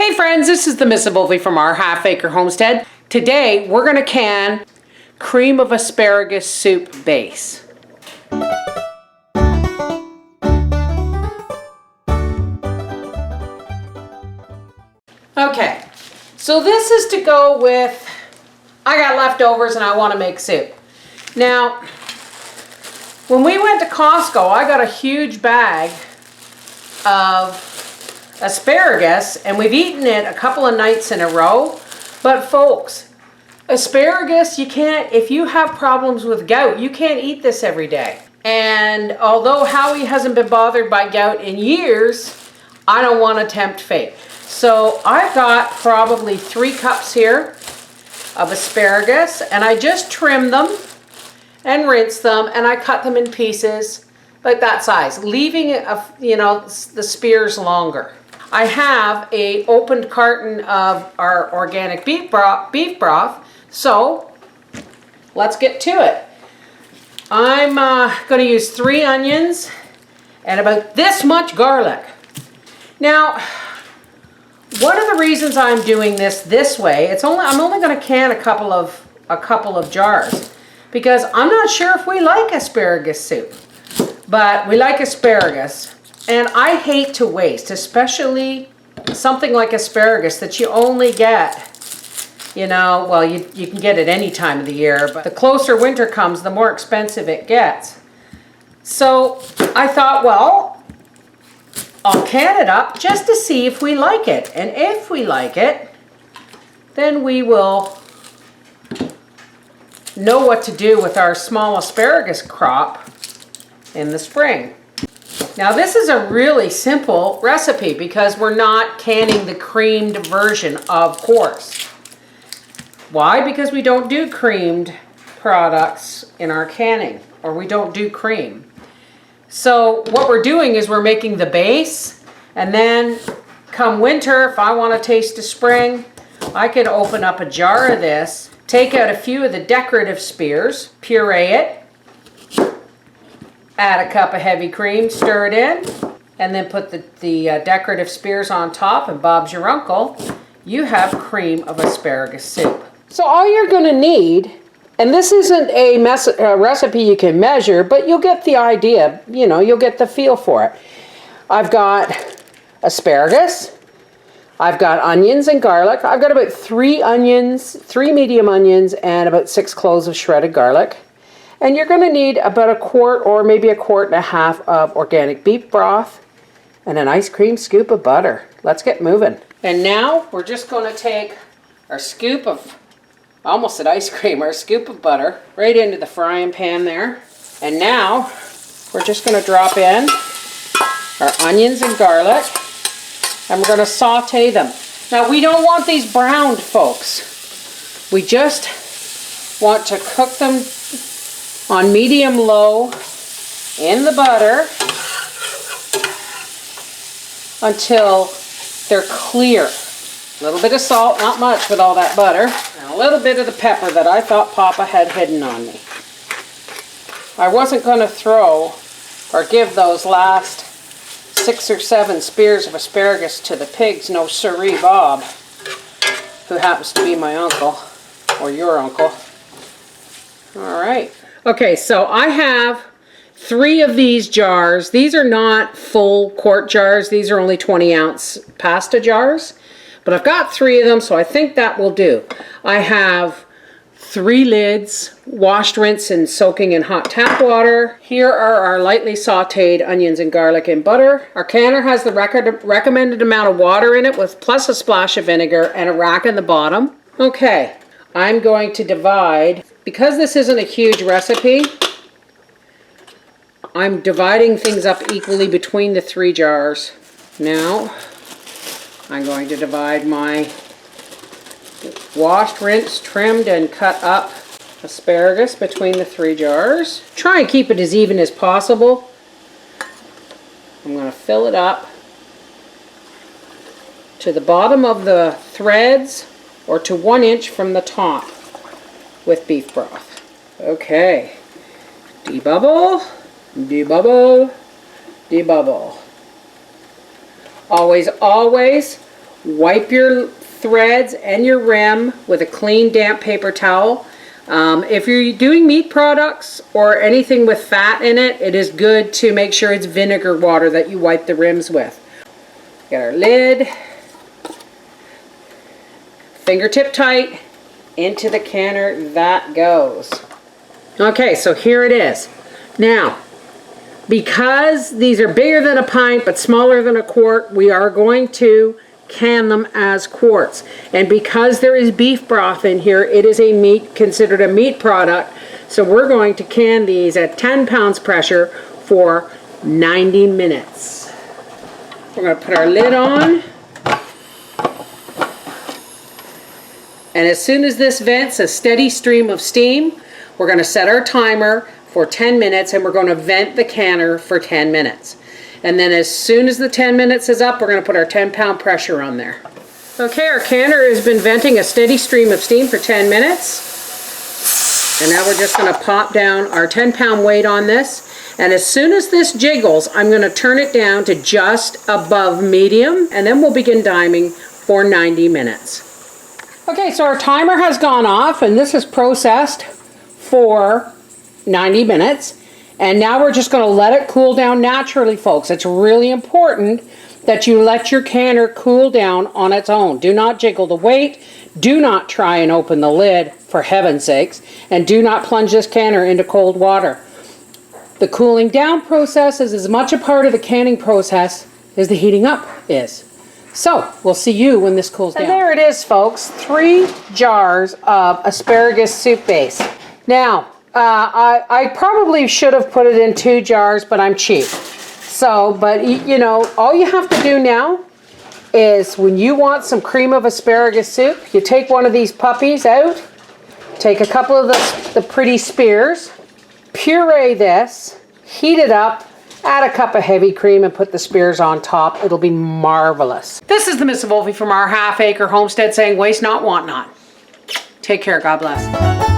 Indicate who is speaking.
Speaker 1: Hey friends, this is the Mrs. Volfie from our half-acre homestead. Today we're going to can cream of asparagus soup base. Okay, so this is to go with, I got leftovers and I want to make soup. Now, when we went to Costco, I got a huge bag of asparagus and we've eaten it a couple of nights in a row. But folks, asparagus, you can't, if you have problems with gout, you can't eat this every day. And although Howie hasn't been bothered by gout in years, I don't want to tempt fate. So I've got probably 3 cups here of asparagus, and I just trim them and rinse them, and I cut them in pieces like that size, leaving the spears longer. I have a opened carton of our organic beef broth, so let's get to it. I'm going to use 3 onions and about this much garlic. Now, one of the reasons I'm doing this way, I'm only going to can a couple of jars because I'm not sure if we like asparagus soup, but we like asparagus. And I hate to waste, especially something like asparagus that you only get, well, you can get it any time of the year, but the closer winter comes, the more expensive it gets. So I thought, well, I'll can it up just to see if we like it. And if we like it, then we will know what to do with our small asparagus crop in the spring. Now this is a really simple recipe because we're not canning the creamed version, of course. Why? Because we don't do creamed products in our canning, or we don't do cream. So what we're doing is we're making the base, and then come winter, if I want to taste of spring, I could open up a jar of this, take out a few of the decorative spears, puree it, add a cup of heavy cream, stir it in, and then put the decorative spears on top, and Bob's your uncle. You have cream of asparagus soup. So all you're going to need, and this isn't a recipe you can measure, but you'll get the idea, you'll get the feel for it. I've got asparagus, I've got onions and garlic. I've got about 3 medium onions, and about 6 cloves of shredded garlic. And you're going to need about 1 quart or maybe 1.5 quarts of organic beef broth and an ice cream scoop of butter. Let's get moving. And now we're just going to take our scoop of, almost an ice cream, our scoop of butter right into the frying pan there. And now we're just going to drop in our onions and garlic, and we're going to saute them. Now we don't want these browned, folks. We just want to cook them on medium-low in the butter until they're clear. A little bit of salt, not much with all that butter, and a little bit of the pepper that I thought Papa had hidden on me. I wasn't going to throw or give those last 6 or 7 spears of asparagus to the pigs, no siree Bob, who happens to be my uncle, or your uncle. All right. Okay, so I have 3 of these jars. These are not full quart jars. These are only 20-ounce pasta jars. But I've got 3 of them, so I think that will do. I have 3 lids, washed, rinsed, and soaking in hot tap water. Here are our lightly sauteed onions and garlic and butter. Our canner has the recommended amount of water in it, with plus a splash of vinegar and a rack in the bottom. Okay, I'm going to divide. Because this isn't a huge recipe, I'm dividing things up equally between the 3 jars. Now, I'm going to divide my washed, rinsed, trimmed, and cut up asparagus between the 3 jars. Try and keep it as even as possible. I'm going to fill it up to the bottom of the threads, or to 1 inch from the top, with beef broth. Okay. Debubble, debubble, debubble. Always, always Wipe your threads and your rim with a clean, damp paper towel. If you're doing meat products or anything with fat in it, it is good to make sure it's vinegar water that you wipe the rims with. Get our lid, fingertip tight, into the canner that goes. Okay, so here it is. Now, because these are bigger than a pint but smaller than a quart, we are going to can them as quarts. And because there is beef broth in here, it is considered a meat product. So we're going to can these at 10 pounds pressure for 90 minutes. We're going to put our lid on. And as soon as this vents a steady stream of steam, we're going to set our timer for 10 minutes and we're going to vent the canner for 10 minutes. And then as soon as the 10 minutes is up, we're going to put our 10-pound pressure on there. Okay, our canner has been venting a steady stream of steam for 10 minutes. And now we're just going to pop down our 10-pound weight on this. And as soon as this jiggles, I'm going to turn it down to just above medium. And then we'll begin diming for 90 minutes. Okay, so our timer has gone off and this is processed for 90 minutes. And now we're just going to let it cool down naturally, folks. It's really important that you let your canner cool down on its own. Do not jiggle the weight. Do not try and open the lid, for heaven's sakes. And do not plunge this canner into cold water. The cooling down process is as much a part of the canning process as the heating up is. So, we'll see you when this cools down. And there it is, folks. 3 jars of asparagus soup base. Now, I probably should have put it in 2 jars, but I'm cheap. So, but you know, all you have to do now is when you want some cream of asparagus soup, you take one of these puppies out, take a couple of the pretty spears, puree this, heat it up, add a cup of heavy cream and put the spears on top. It'll be marvelous. This is the Mrs. Volfie from our half-acre homestead saying, waste not, want not. Take care. God bless.